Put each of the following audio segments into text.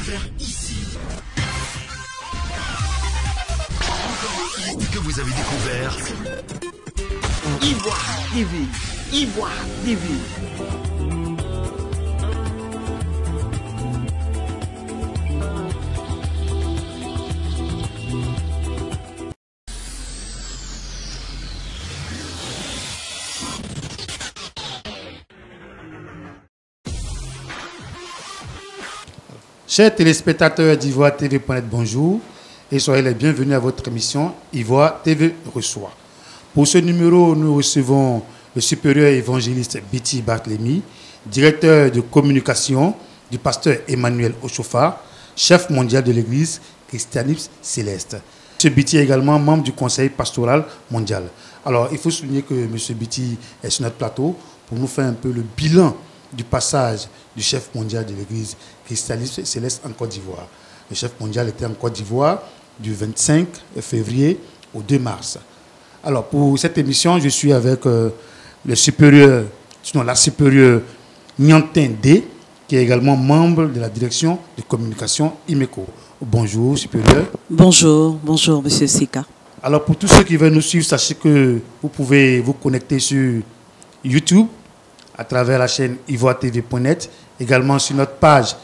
faire ici. Que vous avez découvert Ivoire TV. Ivoire TV. Chers téléspectateurs d'Ivoire TV.net, bonjour et soyez les bienvenus à votre émission Ivoire TV reçoit. Pour ce numéro, nous recevons le supérieur évangéliste Biti Barthélemy, directeur de communication du pasteur Emmanuel Oshofa, chef mondial de l'église Christianisme Céleste. M. Biti est également membre du conseil pastoral mondial. Alors, il faut souligner que M. Biti est sur notre plateau pour nous faire un peu le bilan du passage du chef mondial de l'église Christianisme Céleste en Côte d'Ivoire. Le chef mondial était en Côte d'Ivoire du 25 février au 2 mars. Alors, pour cette émission, je suis avec la supérieure Nyantin D, qui est également membre de la direction de communication IMECO. Bonjour, supérieur. Bonjour, monsieur Sika. Alors, pour tous ceux qui veulent nous suivre, sachez que vous pouvez vous connecter sur YouTube à travers la chaîne ivoiretv.net, également sur notre page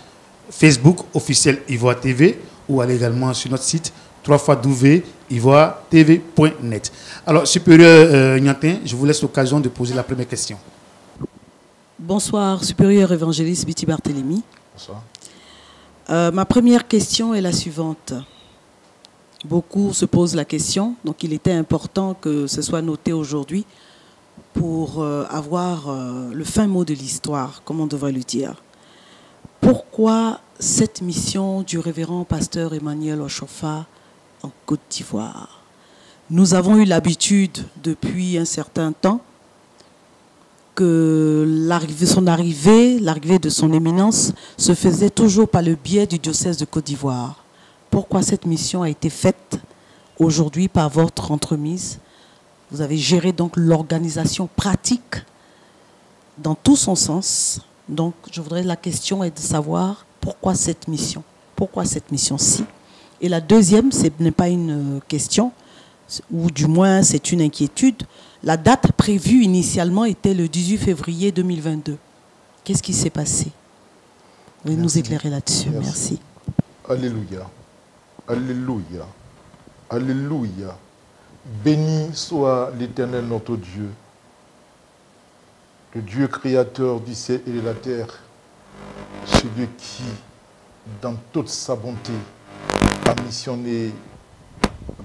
Facebook officielle Ivoire TV, ou aller également sur notre site www.ivoiretv.net. Alors, supérieur Nyantin, je vous laisse l'occasion de poser la première question. Bonsoir, supérieur évangéliste Biti Barthélemy. Bonsoir. Ma première question est la suivante. Beaucoup se posent la question, donc il était important que ce soit noté aujourd'hui pour avoir le fin mot de l'histoire, comme on devrait le dire. Pourquoi cette mission du révérend pasteur Emmanuel Oshofa en Côte d'Ivoire? Nous avons eu l'habitude depuis un certain temps que l'arrivée de son éminence se faisait toujours par le biais du diocèse de Côte d'Ivoire. Pourquoi cette mission a été faite aujourd'hui par votre entremise? Vous avez géré donc l'organisation pratique dans tout son sens. Donc, la question est de savoir pourquoi cette mission? Pourquoi cette mission-ci? Et la deuxième, ce n'est pas une question, ou du moins c'est une inquiétude. La date prévue initialement était le 18 février 2022. Qu'est-ce qui s'est passé? Vous pouvez nous éclairer là-dessus. Merci. Alléluia. Alléluia. Alléluia. Béni soit l'Éternel notre Dieu, le Dieu créateur du ciel et de la terre, celui qui, dans toute sa bonté, a missionné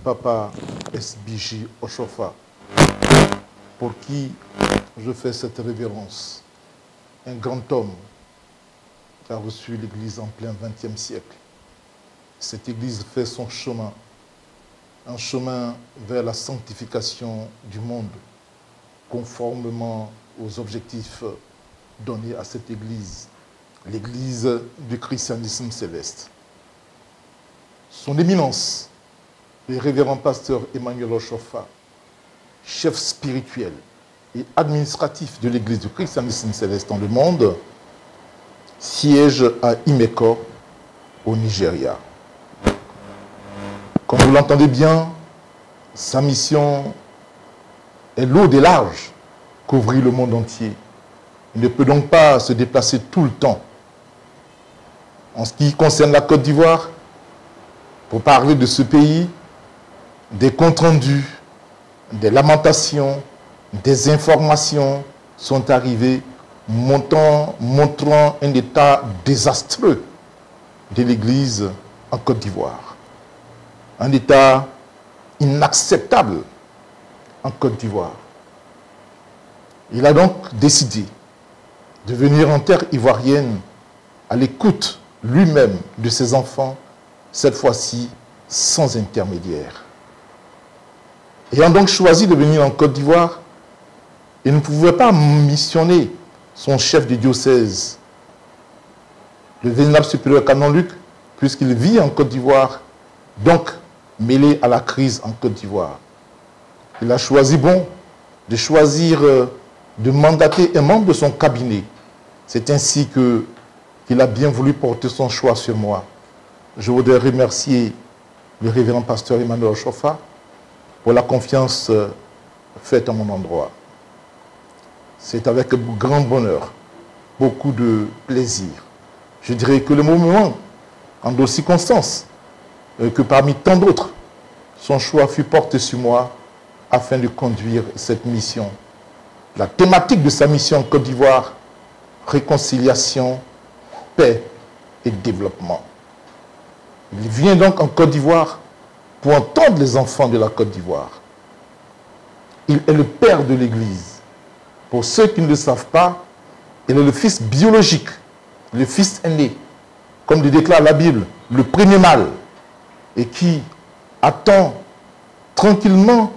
Papa SBJ Oshofa, pour qui je fais cette révérence. Un grand homme qui a reçu l'Église en plein XXe siècle. Cette Église fait son chemin, un chemin vers la sanctification du monde, conformément aux objectifs donnés à cette Église, l'Église du christianisme céleste. Son éminence, le révérend pasteur Emmanuel Oshofa, chef spirituel et administratif de l'Église du christianisme céleste dans le monde, siège à Imeko, au Nigeria. Comme vous l'entendez bien, sa mission est lourde et large, couvrir le monde entier. Il ne peut donc pas se déplacer tout le temps. En ce qui concerne la Côte d'Ivoire, pour parler de ce pays, des comptes rendus, des lamentations, des informations sont arrivées montrant un état désastreux de l'Église en Côte d'Ivoire. Un état inacceptable en Côte d'Ivoire. Il a donc décidé de venir en terre ivoirienne à l'écoute lui-même de ses enfants, cette fois-ci sans intermédiaire. Ayant donc choisi de venir en Côte d'Ivoire, il ne pouvait pas missionner son chef de diocèse, le vénérable supérieur Canon Luc, puisqu'il vit en Côte d'Ivoire, donc mêlé à la crise en Côte d'Ivoire. Il a choisi de choisir de mandater un membre de son cabinet. C'est ainsi qu'il a bien voulu porter son choix sur moi. je voudrais remercier le révérend pasteur Emmanuel Ochofa pour la confiance faite à mon endroit. C'est avec grand bonheur, beaucoup de plaisir. Je dirais que le moment, en d'autres circonstances, que parmi tant d'autres, son choix fut porté sur moi afin de conduire cette mission. La thématique de sa mission en Côte d'Ivoire, réconciliation, paix et développement. Il vient donc en Côte d'Ivoire pour entendre les enfants de la Côte d'Ivoire. Il est le père de l'Église. Pour ceux qui ne le savent pas, il est le fils biologique, le fils aîné, comme le déclare la Bible, le premier mâle, et qui attend tranquillement,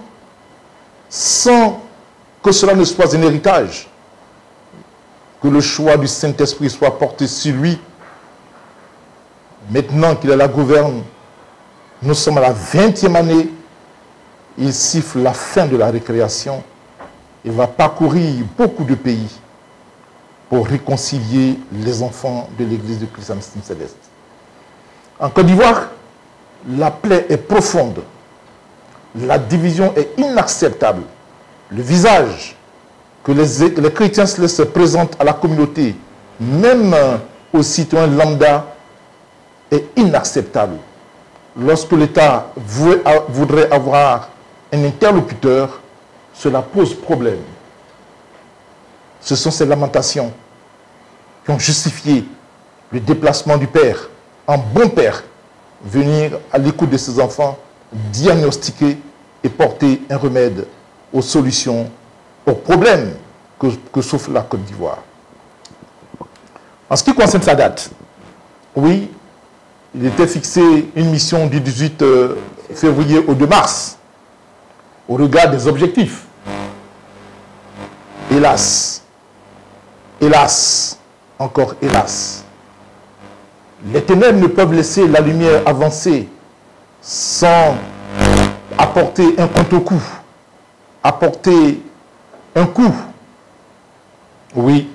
sans que cela ne soit un héritage, que le choix du Saint-Esprit soit porté sur lui. Maintenant qu'il est la gouverne, nous sommes à la 20e année, il siffle la fin de la récréation. Il va parcourir beaucoup de pays pour réconcilier les enfants de l'Église du christianisme céleste. En Côte d'Ivoire, la plaie est profonde. La division est inacceptable. Le visage que les chrétiens célestes présentent à la communauté, même aux citoyens lambda, est inacceptable. Lorsque l'État voudrait avoir un interlocuteur, cela pose problème. Ce sont ces lamentations qui ont justifié le déplacement du père, en bon père, venir à l'écoute de ses enfants, diagnostiquer et porter un remède aux solutions, aux problèmes que souffre la Côte d'Ivoire. En ce qui concerne sa date, oui, il était fixé une mission du 18 février au 2 mars, au regard des objectifs. Hélas, hélas, encore hélas, les ténèbres ne peuvent laisser la lumière avancer sans apporter un contre-coup, apporter un coup. Oui,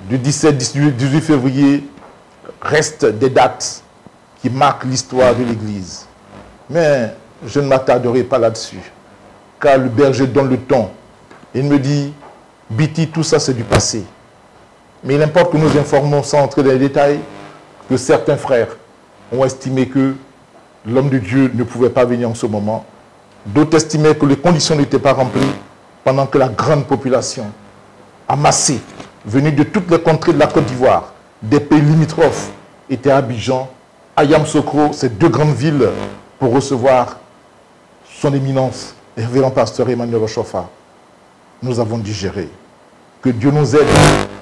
du 17-18 février restent des dates qui marquent l'histoire de l'Église. Mais je ne m'attarderai pas là-dessus, car le berger donne le ton. Il me dit, Biti, tout ça c'est du passé. Mais il importe que nous informons sans entrer dans les détails que certains frères ont estimé que l'homme de Dieu ne pouvait pas venir en ce moment. D'autres estimaient que les conditions n'étaient pas remplies pendant que la grande population amassée, venue de toutes les contrées de la Côte d'Ivoire, des pays limitrophes, était à Abidjan, à Yamoussoukro, ces deux grandes villes, pour recevoir son éminence, le révérend pasteur Emmanuel Ochofa. Nous avons digéré. Que Dieu nous aide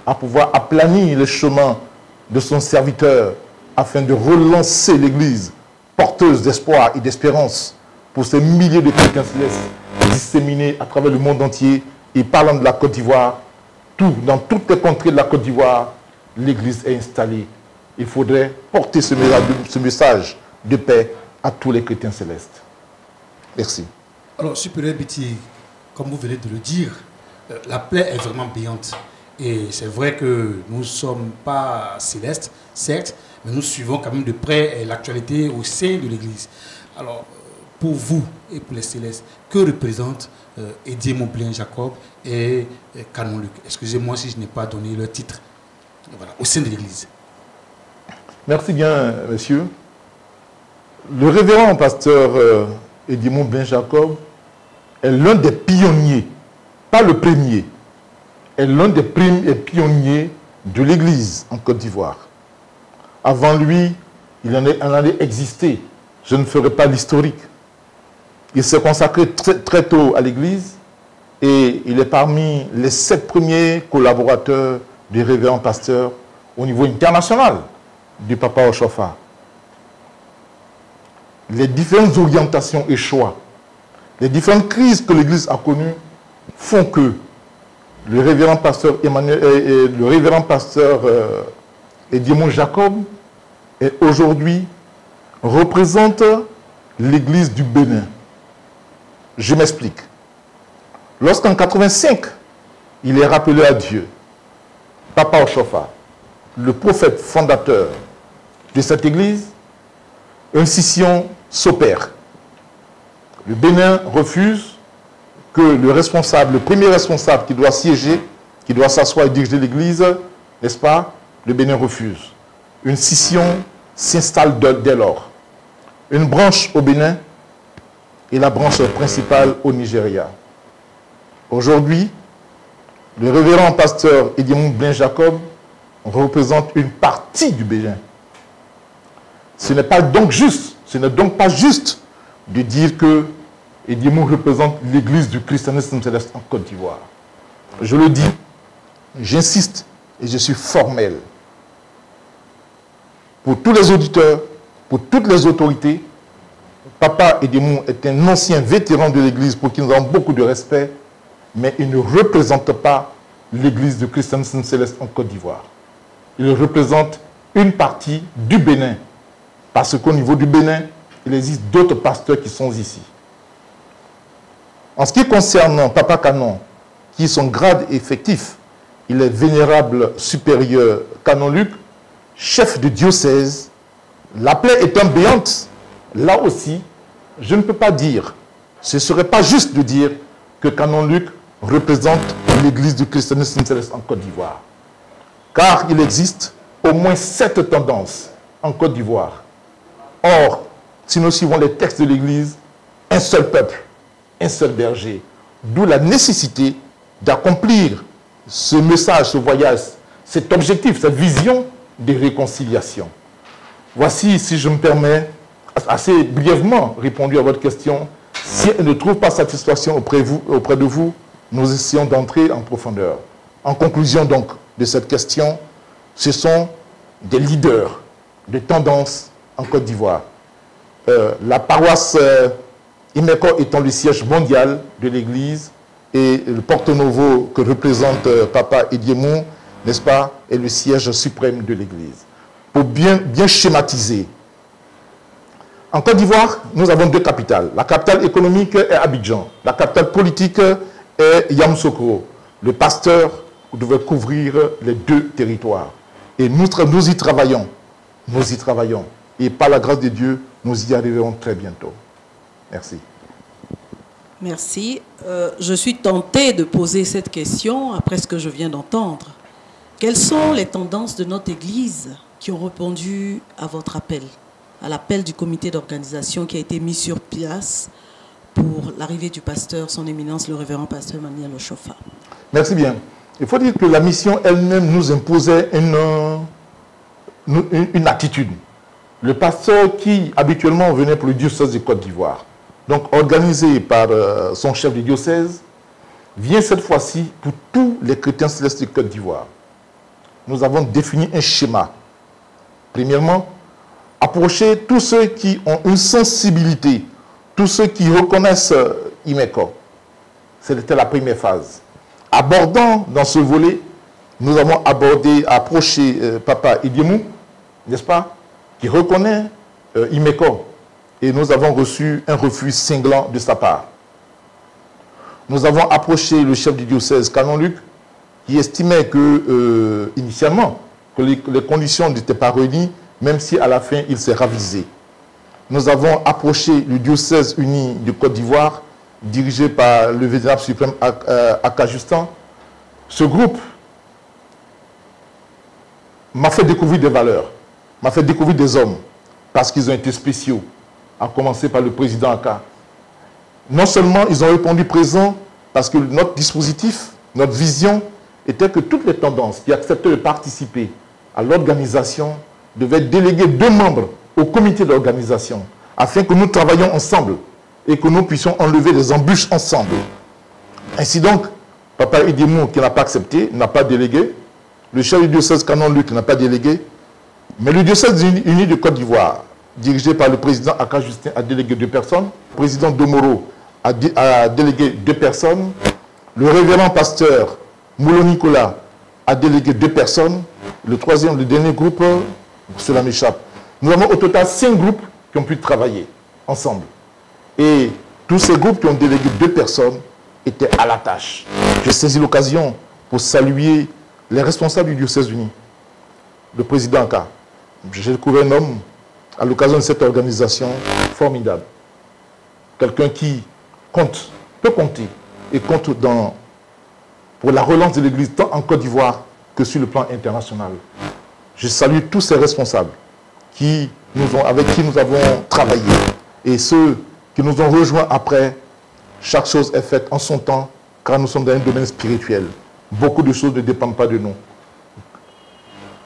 à pouvoir aplanir les chemins de son serviteur afin de relancer l'Église porteuse d'espoir et d'espérance pour ces milliers de chrétiens célestes disséminés à travers le monde entier et parlant de la Côte d'Ivoire. Dans toutes les contrées de la Côte d'Ivoire, l'Église est installée. Il faudrait porter ce message de paix à tous les chrétiens célestes. Merci. Alors, supérieur Biti, comme vous venez de le dire, la plaie est vraiment béante. Et c'est vrai que nous ne sommes pas célestes, certes, mais nous suivons quand même de près l'actualité au sein de l'Église. Alors, pour vous et pour les célestes, que représentent Eddie Moblin Jacob et Canon Luc? Excusez-moi si je n'ai pas donné leur titre, voilà, au sein de l'Église. Merci bien, monsieur. Le révérend pasteur Eddie Moblin Jacob est l'un des pionniers, pas le premier, est l'un des pionniers de l'Église en Côte d'Ivoire. Avant lui, il en allait exister. Je ne ferai pas l'historique. Il s'est consacré très tôt à l'Église et il est parmi les 7 premiers collaborateurs du révérend pasteur au niveau international du Papa Ochofa. Les différentes orientations et choix, les différentes crises que l'Église a connues font que le révérend pasteur Edimon Jacob est aujourd'hui représente l'Église du Bénin. Je m'explique. Lorsqu'en 85, il est rappelé à Dieu, Papa Ochofa, le prophète fondateur de cette Église, une scission s'opère. Le Bénin refuse que le premier responsable qui doit siéger, qui doit s'asseoir et diriger l'Église, n'est-ce pas, le Bénin refuse. Une scission s'installe dès lors. Une branche au Bénin et la branche principale au Nigeria. Aujourd'hui, le révérend pasteur Edimon Blain Jacob représente une partie du Bénin. Ce n'est donc pas juste de dire que Edimon représente l'église du christianisme céleste en Côte d'Ivoire. Je le dis, j'insiste et je suis formel. Pour tous les auditeurs, pour toutes les autorités, Papa Edimon est un ancien vétéran de l'église pour qui nous avons beaucoup de respect, mais il ne représente pas l'église du christianisme céleste en Côte d'Ivoire. Il représente une partie du Bénin, parce qu'au niveau du Bénin, il existe d'autres pasteurs qui sont ici. En ce qui concerne Papa Canon, qui est son grade effectif, il est vénérable supérieur Canon Luc, chef de diocèse. La plaie étant béante, là aussi, je ne peux pas dire, ce ne serait pas juste de dire que Canon Luc représente l'église du christianisme céleste en Côte d'Ivoire. Car il existe au moins 7 tendances en Côte d'Ivoire. Or, si nous suivons les textes de l'église, un seul peuple, un seul berger. D'où la nécessité d'accomplir ce message, ce voyage, cet objectif, cette vision de réconciliation. Voici, si je me permets, assez brièvement répondu à votre question. Si elle ne trouve pas satisfaction auprès de vous, nous essayons d'entrer en profondeur. En conclusion donc de cette question, ce sont des leaders de tendance en Côte d'Ivoire. La paroisse Imeko étant le siège mondial de l'Église et le Porto-Novo que représente Papa Edimon, n'est-ce pas, est le siège suprême de l'Église. Pour bien schématiser, en Côte d'Ivoire, nous avons 2 capitales. La capitale économique est Abidjan. La capitale politique est Yamoussoukro. Le pasteur devait couvrir les 2 territoires. Et nous y travaillons. Nous y travaillons. Et par la grâce de Dieu, nous y arriverons très bientôt. Merci. Merci. Je suis tentée de poser cette question après ce que je viens d'entendre. Quelles sont les tendances de notre Église qui ont répondu à votre appel, à l'appel du comité d'organisation qui a été mis sur place pour l'arrivée du pasteur, son éminence, le révérend pasteur Maniel Ochofa? Merci bien. Il faut dire que la mission elle-même nous imposait une attitude. Le pasteur qui habituellement venait pour le diocèse de Côte d'Ivoire, donc organisé par son chef de diocèse, vient cette fois-ci pour tous les chrétiens célestes de Côte d'Ivoire. Nous avons défini un schéma. Premièrement, approcher tous ceux qui ont une sensibilité, tous ceux qui reconnaissent Imeko. C'était la première phase. Abordant dans ce volet, nous avons approché Papa Edimon, n'est-ce pas, qui reconnaît Imeko. Et nous avons reçu un refus cinglant de sa part. Nous avons approché le chef du diocèse, Canon Luc, qui estimait que, initialement, que les conditions n'étaient pas réunies, même si à la fin, il s'est ravisé. Nous avons approché le diocèse uni de Côte d'Ivoire, dirigé par le vénérable suprême Aka Justin. Ce groupe m'a fait découvrir des valeurs, m'a fait découvrir des hommes, parce qu'ils ont été spéciaux, à commencer par le président Aka. Non seulement ils ont répondu présent, parce que notre dispositif, notre vision, était que toutes les tendances qui acceptaient de participer à l'organisation devaient déléguer 2 membres au comité d'organisation, afin que nous travaillions ensemble et que nous puissions enlever des embûches ensemble. Ainsi donc, Papa Edimon, qui n'a pas accepté, n'a pas délégué, le chef du diocèse Canon Luc n'a pas délégué, mais le diocèse uni de Côte d'Ivoire, dirigé par le président Aka Justin, a délégué 2 personnes, le président Domoro a délégué 2 personnes, le révérend pasteur Moulon Nicolas a délégué 2 personnes, le dernier groupe, cela m'échappe. Nous avons au total 5 groupes qui ont pu travailler ensemble. Et tous ces groupes qui ont délégué 2 personnes étaient à la tâche. Je saisis l'occasion pour saluer les responsables du diocèse uni, le président Aka. J'ai découvert un homme à l'occasion de cette organisation formidable. Quelqu'un qui compte, peut compter, et compte pour la relance de l'Église, tant en Côte d'Ivoire que sur le plan international. Je salue tous ces responsables avec qui nous avons travaillé, et ceux qui nous ont rejoints après. Chaque chose est faite en son temps, car nous sommes dans un domaine spirituel. Beaucoup de choses ne dépendent pas de nous.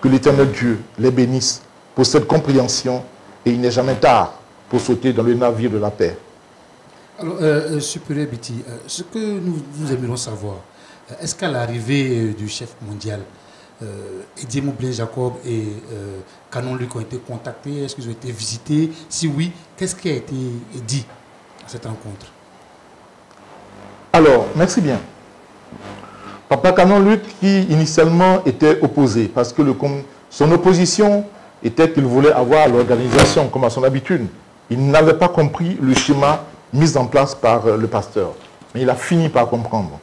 Que l'Éternel Dieu les bénisse pour cette compréhension, et il n'est jamais tard pour sauter dans le navire de la paix. Alors, Supérieur Biti, ce que nous aimerions savoir, est-ce qu'à l'arrivée du chef mondial, Ediemo Blaise Jacob et Canon Luc ont été contactés? Est-ce qu'ils ont été visités? Si oui, qu'est-ce qui a été dit à cette rencontre? Alors, merci bien. Papa Canon Luc, qui initialement était opposé, parce que son opposition était qu'il voulait avoir l'organisation comme à son habitude. Il n'avait pas compris le schéma mis en place par le pasteur. Mais il a fini par comprendre.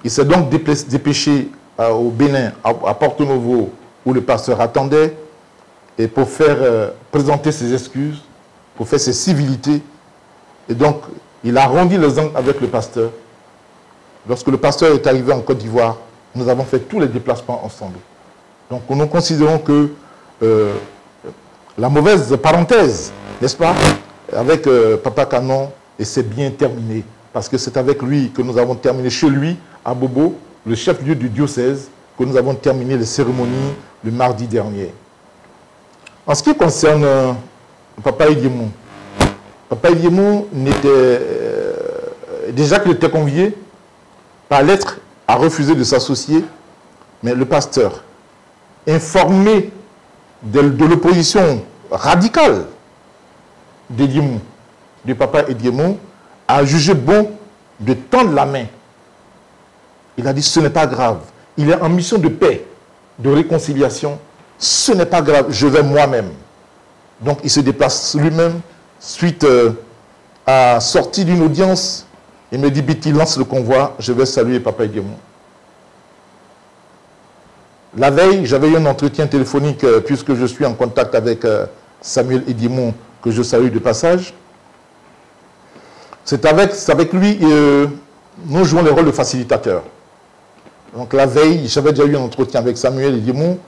Il s'est donc dépêché au Bénin, à Porto Novo, où le pasteur attendait, et pour faire présenter ses excuses, pour faire ses civilités. Et donc, il a arrondi les angles avec le pasteur. Lorsque le pasteur est arrivé en Côte d'Ivoire, nous avons fait tous les déplacements ensemble. Donc, nous considérons que la mauvaise parenthèse, n'est-ce pas, avec Papa Canon, et c'est bien terminé. Parce que c'est avec lui que nous avons terminé, chez lui, à Bobo, le chef-lieu du diocèse, que nous avons terminé les cérémonies le mardi dernier. En ce qui concerne Papa Ediemo, Papa Ediemo déjà qu'il était convié, par lettre, a refusé de s'associer, mais le pasteur, informé de l'opposition radicale d'Ediemo, de Papa Ediemo, a jugé bon de tendre la main. Il a dit, ce n'est pas grave. Il est en mission de paix, de réconciliation. Ce n'est pas grave, je vais moi-même. Donc il se déplace lui-même, suite à sortie d'une audience. Il me dit, Biti, lance le convoi, je vais saluer Papa Ediemo. La veille, j'avais eu un entretien téléphonique, puisque je suis en contact avec Samuel Ediemo, que je salue de passage. C'est avec lui, nous jouons le rôle de facilitateur. Donc la veille, j'avais déjà eu un entretien avec Samuel Ediemo,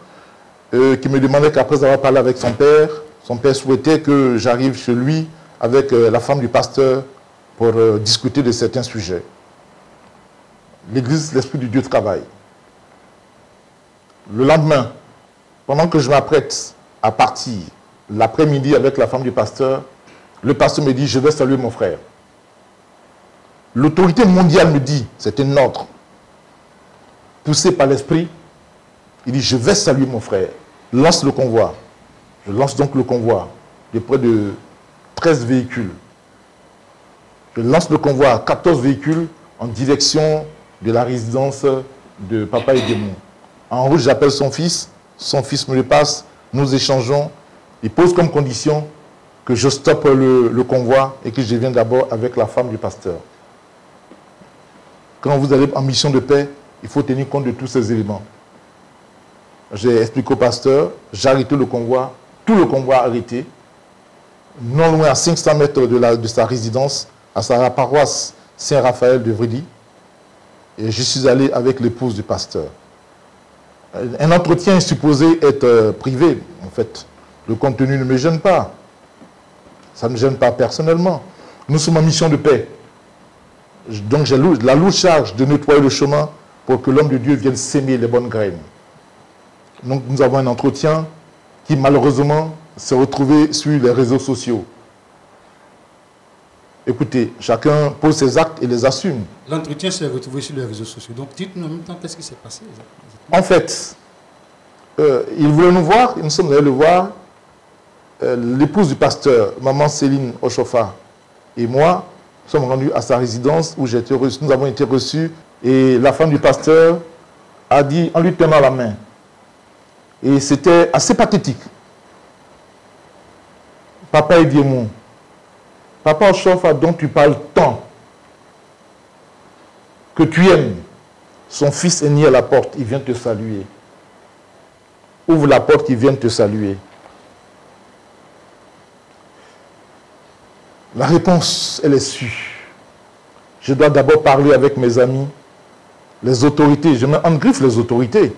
qui me demandait qu'après avoir parlé avec son père souhaitait que j'arrive chez lui avec la femme du pasteur pour discuter de certains sujets. L'Église, l'Esprit de Dieu travaille. Le lendemain, pendant que je m'apprête à partir, l'après-midi avec la femme du pasteur, le pasteur me dit, je vais saluer mon frère. L'autorité mondiale me dit, c'est un ordre, poussé par l'esprit, il dit, je vais saluer mon frère, lance le convoi. Je lance donc le convoi de près de 13 véhicules. Je lance le convoi à 14 véhicules en direction de la résidence de Papa Ediemo. En route, j'appelle son fils me le passe, nous échangeons. Il pose comme condition que je stoppe le convoi et que je vienne d'abord avec la femme du pasteur. Quand vous allez en mission de paix, il faut tenir compte de tous ces éléments. J'ai expliqué au pasteur, j'ai arrêté le convoi, tout le convoi arrêté, non loin à 500 mètres de sa résidence, à sa paroisse Saint-Raphaël de Vridi, et je suis allé avec l'épouse du pasteur. Un entretien est supposé être privé, en fait. Le contenu ne me gêne pas. Ça ne me gêne pas personnellement. Nous sommes en mission de paix. Donc j'ai la lourde charge de nettoyer le chemin pour que l'homme de Dieu vienne s'aimer les bonnes graines. Donc nous avons un entretien qui malheureusement s'est retrouvé sur les réseaux sociaux. Écoutez, chacun pose ses actes et les assume. L'entretien s'est retrouvé sur les réseaux sociaux. Donc dites-nous en même temps qu'est-ce qui s'est passé exactement. En fait, il voulait nous voir, nous sommes allés le voir. L'épouse du pasteur, maman Céline Ochofa, et moi, nous sommes rendus à sa résidence où j'ai été reçu. Nous avons été reçus et la femme du pasteur a dit, en lui tenant la main, et c'était assez pathétique. Papa Ediemo, Papa Ochofa dont tu parles tant, que tu aimes, son fils est né à la porte, il vient te saluer. Ouvre la porte, il vient te saluer. La réponse, elle est sûre. Je dois d'abord parler avec mes amis, les autorités. Je mets en griffe les autorités,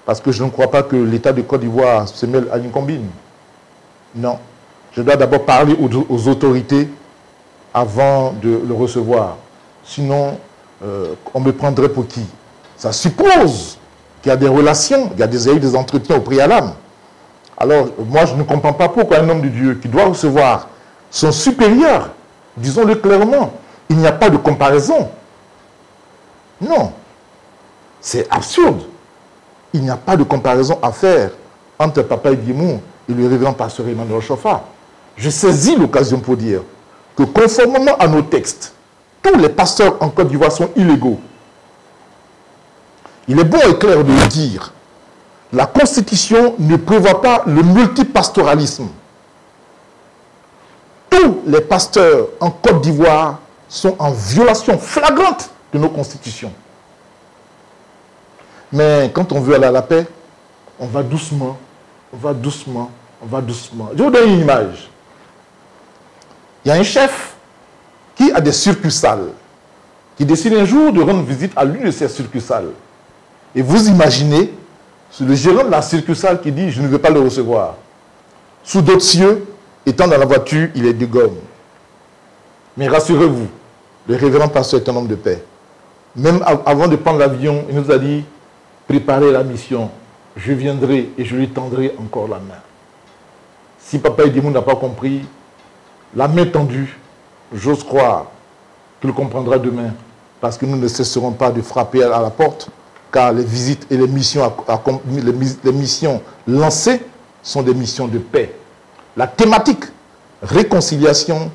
parce que je ne crois pas que l'État de Côte d'Ivoire se mêle à une combine. Non. Je dois d'abord parler aux autorités avant de le recevoir. Sinon, on me prendrait pour qui? Ça suppose qu'il y a des relations, il y a des entretiens au préalable. Alors, moi, je ne comprends pas pourquoi un homme de Dieu qui doit recevoir son supérieur, disons-le clairement, il n'y a pas de comparaison. Non. C'est absurde. Il n'y a pas de comparaison à faire entre Papa Guimou et le révérend pasteur Emmanuel Ochofa. Je saisis l'occasion pour dire que conformément à nos textes, tous les pasteurs en Côte d'Ivoire sont illégaux. Il est bon et clair de le dire. La Constitution ne prévoit pas le multipastoralisme. Tous les pasteurs en Côte d'Ivoire sont en violation flagrante de nos constitutions. Mais quand on veut aller à la paix, on va doucement, on va doucement, on va doucement. Je vous donne une image. Il y a un chef qui a des succursales, qui décide un jour de rendre visite à l'une de ces succursales. Et vous imaginez, c'est le gérant de la succursale qui dit « je ne veux pas le recevoir ». Sous d'autres cieux, étant dans la voiture, il est de gomme. Mais rassurez-vous, le révérend pasteur est un homme de paix. Même avant de prendre l'avion, il nous a dit « préparez la mission, je viendrai et je lui tendrai encore la main ». Si Papa Edimou n'a pas compris, la main tendue, j'ose croire qu'il comprendra demain, parce que nous ne cesserons pas de frapper à la porte, car les visites et les missions lancées sont des missions de paix. La thématique, réconciliation,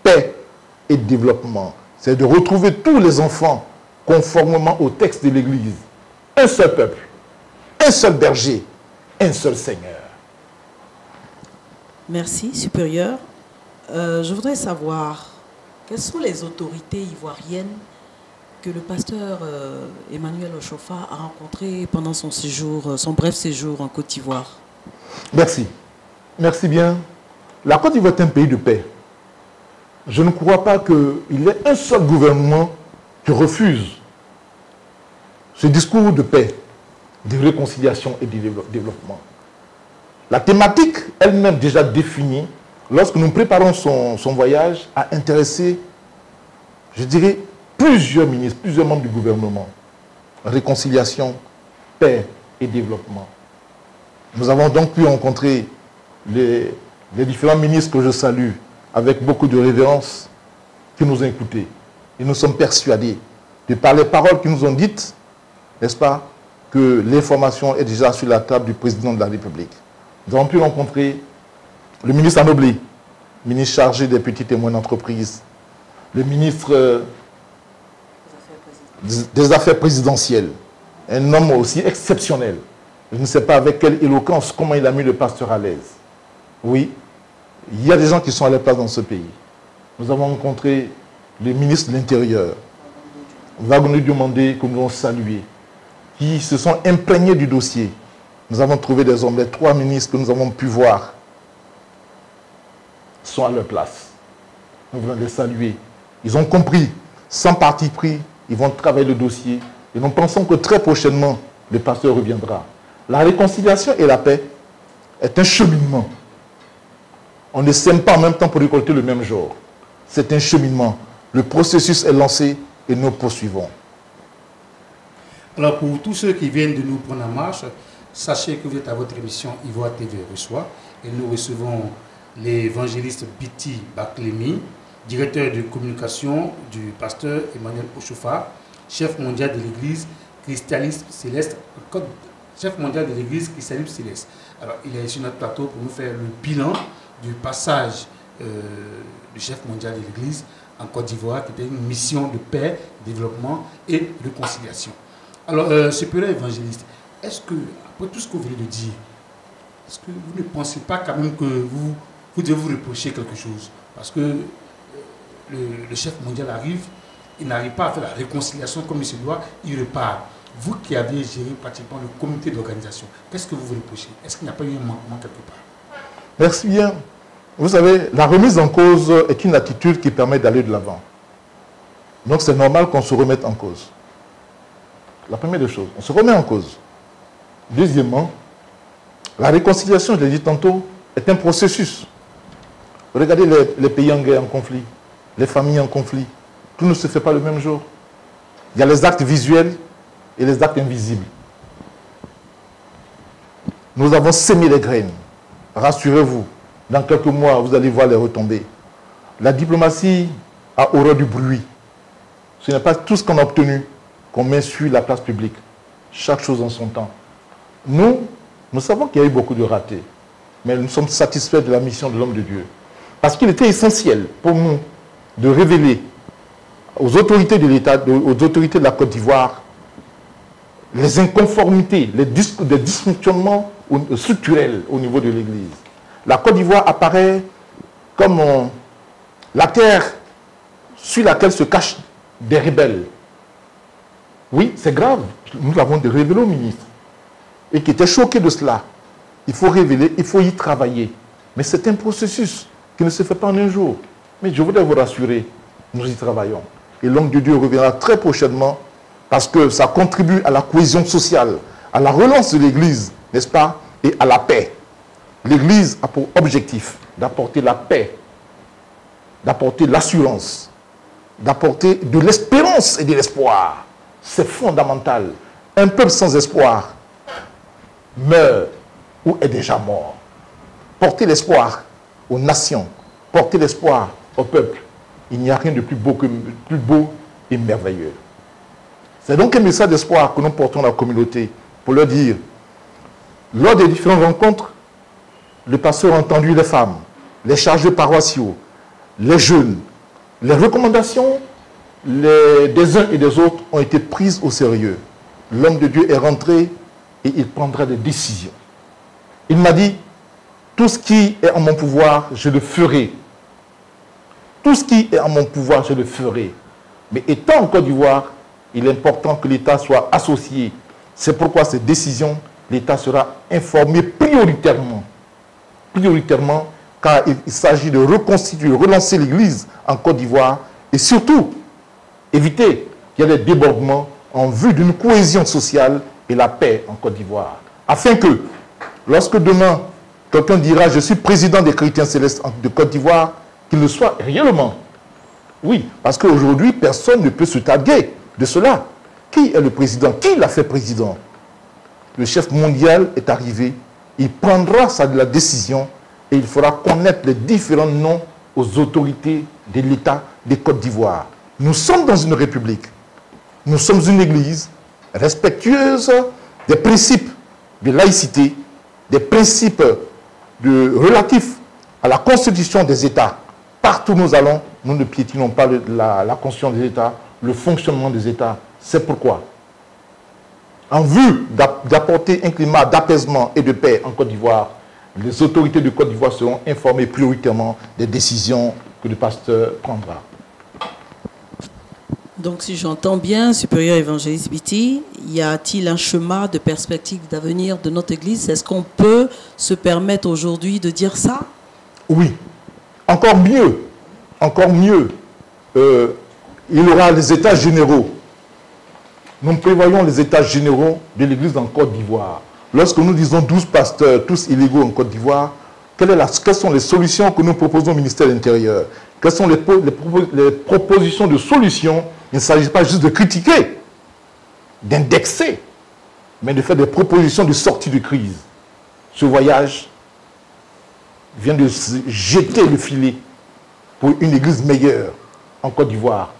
paix et développement, c'est de retrouver tous les enfants conformément au texte de l'Église. Un seul peuple, un seul berger, un seul Seigneur. Merci, supérieur. Je voudrais savoir, quelles sont les autorités ivoiriennes que le pasteur Emmanuel Ochofa a rencontrées pendant son séjour, son bref séjour en Côte d'Ivoire? Merci. Merci bien. La Côte d'Ivoire est un pays de paix. Je ne crois pas qu'il y ait un seul gouvernement qui refuse ce discours de paix, de réconciliation et de développement. La thématique elle-même déjà définie, lorsque nous préparons son voyage, a intéressé, je dirais, plusieurs ministres, plusieurs membres du gouvernement. Réconciliation, paix et développement. Nous avons donc pu rencontrer les différents ministres que je salue avec beaucoup de révérence qui nous ont écoutés. Et nous sommes persuadés, de par les paroles qu'ils nous ont dites, n'est-ce pas, que l'information est déjà sur la table du président de la République. Nous avons pu rencontrer le ministre Anoblé, ministre chargé des petites et moyennes entreprises, le ministre des Affaires présidentielles, un homme aussi exceptionnel. Je ne sais pas avec quelle éloquence, comment il a mis le pasteur à l'aise. Oui, il y a des gens qui sont à leur place dans ce pays. Nous avons rencontré le ministre de l'Intérieur, Wagner Diomandé, que nous avons salué, qui se sont imprégnés du dossier. Nous avons trouvé des hommes, les 3 ministres que nous avons pu voir sont à leur place. Nous voulons les saluer. Ils ont compris, sans parti pris, ils vont travailler le dossier. Et nous pensons que très prochainement, le pasteur reviendra. La réconciliation et la paix est un cheminement. On ne sème pas en même temps pour récolter le même jour. C'est un cheminement. Le processus est lancé et nous poursuivons. Alors pour tous ceux qui viennent de nous prendre en marche, sachez que vous êtes à votre émission Ivoire TV reçoit et nous recevons l'évangéliste Biti Baklemi, directeur de communication du pasteur Emmanuel Ochofa, chef mondial de l'église Christianisme Céleste, chef mondial de l'église Christianisme Céleste. Alors il est sur notre plateau pour nous faire le bilan du passage du chef mondial de l'église en Côte d'Ivoire, qui était une mission de paix, développement et réconciliation. Alors, supérieur évangéliste, est-ce que, après tout ce que vous venez de dire, est-ce que vous ne pensez pas quand même que vous devez vous reprocher quelque chose? Parce que le chef mondial arrive, il n'arrive pas à faire la réconciliation comme il se doit, il repart. Vous qui avez géré pratiquement le comité d'organisation, qu'est-ce que vous vous reprochez? Est-ce qu'il n'y a pas eu un manquement quelque part? Merci bien. Vous savez, la remise en cause est une attitude qui permet d'aller de l'avant. Donc c'est normal qu'on se remette en cause. La première des choses, on se remet en cause. Deuxièmement, la réconciliation, je l'ai dit tantôt, est un processus. Regardez les pays en guerre, en conflit, les familles en conflit. Tout ne se fait pas le même jour. Il y a les actes visuels et les actes invisibles. Nous avons sémé les graines. Rassurez-vous, dans quelques mois, vous allez voir les retombées. La diplomatie a horreur du bruit. Ce n'est pas tout ce qu'on a obtenu qu'on met sur la place publique. Chaque chose en son temps. Nous savons qu'il y a eu beaucoup de ratés. Mais nous sommes satisfaits de la mission de l'homme de Dieu. Parce qu'il était essentiel pour nous de révéler aux autorités de l'État, aux autorités de la Côte d'Ivoire, les inconformités, les dysfonctionnements structurels au niveau de l'Église. La Côte d'Ivoire apparaît comme la terre sur laquelle se cachent des rebelles. Oui, c'est grave. Nous avons des révélés au ministre et qui étaient choqués de cela. Il faut révéler, il faut y travailler. Mais c'est un processus qui ne se fait pas en un jour. Mais je voudrais vous rassurer, nous y travaillons. Et l'homme de Dieu reviendra très prochainement parce que ça contribue à la cohésion sociale, à la relance de l'Église, n'est-ce pas, et à la paix. L'Église a pour objectif d'apporter la paix, d'apporter l'assurance, d'apporter de l'espérance et de l'espoir. C'est fondamental. Un peuple sans espoir meurt ou est déjà mort. Porter l'espoir aux nations, porter l'espoir au peuple, il n'y a rien de plus beau et merveilleux. C'est donc un message d'espoir que nous portons à la communauté pour leur dire, lors des différentes rencontres, le pasteur a entendu les femmes, les chargés paroissiaux, les jeunes, les recommandations des uns et des autres ont été prises au sérieux. L'homme de Dieu est rentré et il prendra des décisions. Il m'a dit, tout ce qui est en mon pouvoir, je le ferai. Tout ce qui est en mon pouvoir, je le ferai. Mais étant en Côte d'Ivoire, il est important que l'État soit associé. C'est pourquoi ces décisions, l'État sera informé prioritairement. Prioritairement, car il s'agit de reconstituer, relancer l'Église en Côte d'Ivoire et surtout éviter qu'il y ait des débordements en vue d'une cohésion sociale et la paix en Côte d'Ivoire. Afin que, lorsque demain, quelqu'un dira « Je suis président des chrétiens célestes de Côte d'Ivoire », qu'il le soit réellement. Oui, parce qu'aujourd'hui, personne ne peut se targuer de cela. Qui est le président? Qui l'a fait président? Le chef mondial est arrivé, il prendra la décision et il fera connaître les différents noms aux autorités de l'État de Côte d'Ivoire. Nous sommes dans une république. Nous sommes une église respectueuse des principes de laïcité, des principes relatifs à la constitution des États. Partout où nous allons, nous ne piétinons pas la constitution des États, le fonctionnement des États. C'est pourquoi, en vue d'apporter un climat d'apaisement et de paix en Côte d'Ivoire, les autorités de Côte d'Ivoire seront informées prioritairement des décisions que le pasteur prendra. Donc, si j'entends bien, supérieur évangéliste Biti, y a-t-il un schéma de perspective d'avenir de notre Église? Est-ce qu'on peut se permettre aujourd'hui de dire ça? Oui. Encore mieux. Il y aura les états généraux. Nous prévoyons les états généraux de l'Église en Côte d'Ivoire. Lorsque nous disons 12 pasteurs, tous illégaux en Côte d'Ivoire, quelles sont les solutions que nous proposons au ministère de l'Intérieur? Quelles sont les propositions de solutions? Il ne s'agit pas juste de critiquer, d'indexer, mais de faire des propositions de sortie de crise. Ce voyage vient de jeter le filet pour une église meilleure en Côte d'Ivoire,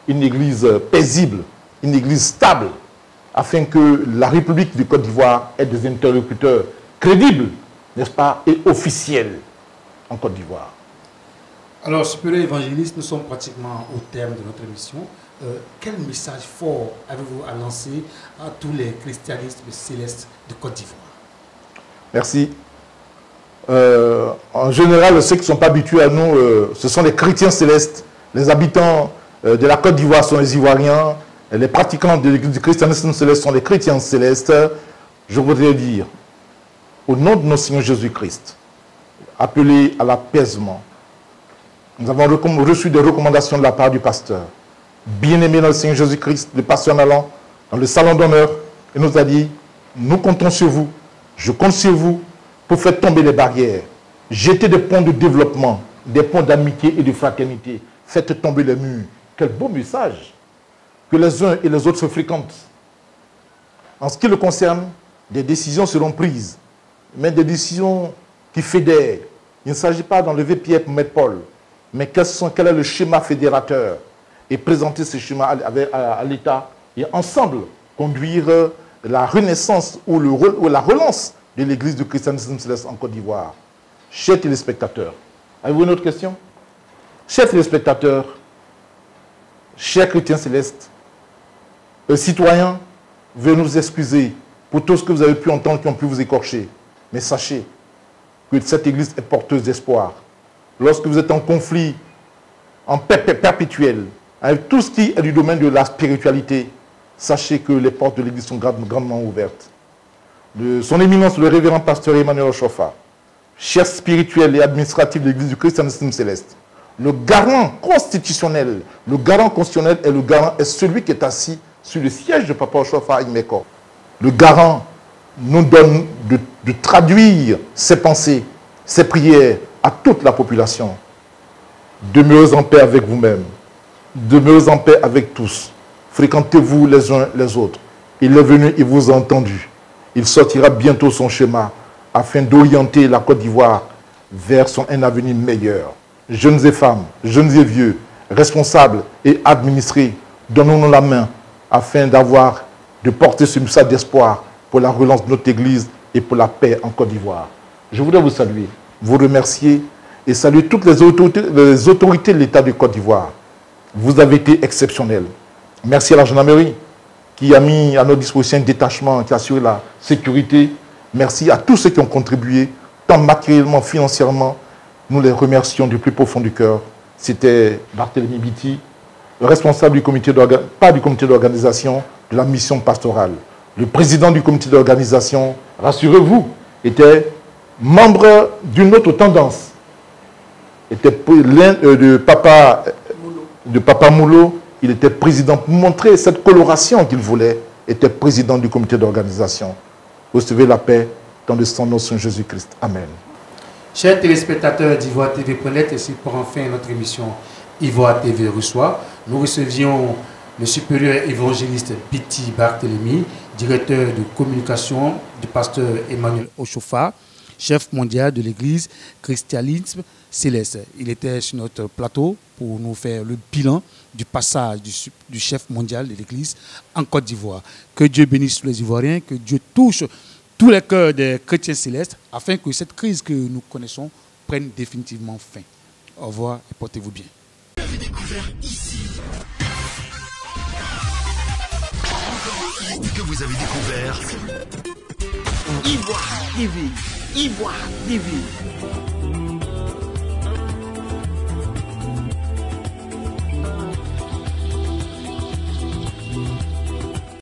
une église paisible, une église stable, afin que la République de Côte d'Ivoire ait des interlocuteurs crédibles, n'est-ce pas, et officiels en Côte d'Ivoire. Alors, supérieur évangéliste, nous sommes pratiquement au terme de notre émission. Quel message fort avez-vous à lancer à tous les christianistes célestes de Côte d'Ivoire? Merci. En général, ceux qui ne sont pas habitués à nous, ce sont les chrétiens célestes. Les habitants de la Côte d'Ivoire sont les Ivoiriens. Les pratiquants du christianisme céleste sont les chrétiens célestes. Je voudrais dire, au nom de notre Seigneur Jésus-Christ, appelé à l'apaisement. Nous avons reçu des recommandations de la part du pasteur. Bien-aimé dans le Seigneur Jésus-Christ, le pasteur en allant dans le salon d'honneur, il nous a dit, nous comptons sur vous, je compte sur vous pour faire tomber les barrières, jeter des ponts de développement, des ponts d'amitié et de fraternité, faites tomber les murs. Quel beau message! Que les uns et les autres se fréquentent. En ce qui le concerne, des décisions seront prises, mais des décisions qui fédèrent. Il ne s'agit pas d'enlever Pierre pour mettre Paul, mais quel est le schéma fédérateur et présenter ce schéma à l'État et ensemble conduire la renaissance ou la relance de l'Église du christianisme céleste en Côte d'Ivoire. Chers téléspectateurs, avez-vous une autre question? Chers téléspectateurs, chers chrétiens célestes, citoyens, veuillez nous excuser pour tout ce que vous avez pu entendre qui ont pu vous écorcher. Mais sachez que cette Église est porteuse d'espoir. Lorsque vous êtes en conflit, en paix perpétuelle, avec tout ce qui est du domaine de la spiritualité, sachez que les portes de l'Église sont grandement ouvertes. Son éminence, le révérend pasteur Emmanuel Ochofa, chef spirituel et administratif de l'Église du christianisme céleste, le garant constitutionnel est celui qui est assis sur le siège de Papa Ochofa à Imeko. Le garant nous donne de traduire ses pensées, ses prières à toute la population. Demeurez en paix avec vous-même. Demeurez en paix avec tous. Fréquentez-vous les uns les autres. Il est venu, il vous a entendu. Il sortira bientôt son schéma afin d'orienter la Côte d'Ivoire vers un avenir meilleur. Jeunes et femmes, jeunes et vieux, responsables et administrés, donnons-nous la main afin de porter ce message d'espoir pour la relance de notre Église et pour la paix en Côte d'Ivoire. Je voudrais vous saluer, vous remercier et saluer toutes les autorités de l'État de Côte d'Ivoire. Vous avez été exceptionnels. Merci à la gendarmerie qui a mis à notre disposition un détachement qui assure la sécurité. Merci à tous ceux qui ont contribué, tant matériellement, financièrement. Nous les remercions du plus profond du cœur. C'était Barthélemy Biti, le responsable du comité d'organisation de la mission pastorale. Le président du comité d'organisation, rassurez-vous, était membre d'une autre tendance. Était l'un de Papa Moulot. Il était président, pour montrer cette coloration qu'il voulait, était président du comité d'organisation. Recevez la paix dans le sang de notre Seigneur Jésus-Christ. Amen. Chers téléspectateurs d'Ivoire TV.net, et c'est pour enfin notre émission Ivoire TV reçoit. Nous recevions le supérieur évangéliste Biti Barthélemy, directeur de communication du pasteur Emmanuel Ochofa, chef mondial de l'Église Christianisme Céleste. Il était sur notre plateau pour nous faire le bilan du passage du chef mondial de l'Église en Côte d'Ivoire. Que Dieu bénisse tous les Ivoiriens, que Dieu touche tous les cœurs des chrétiens célestes, afin que cette crise que nous connaissons prenne définitivement fin. Au revoir et portez-vous bien. Vous avez découvert ici. Que vous avez découvert Ivoire TV. Ivoire TV.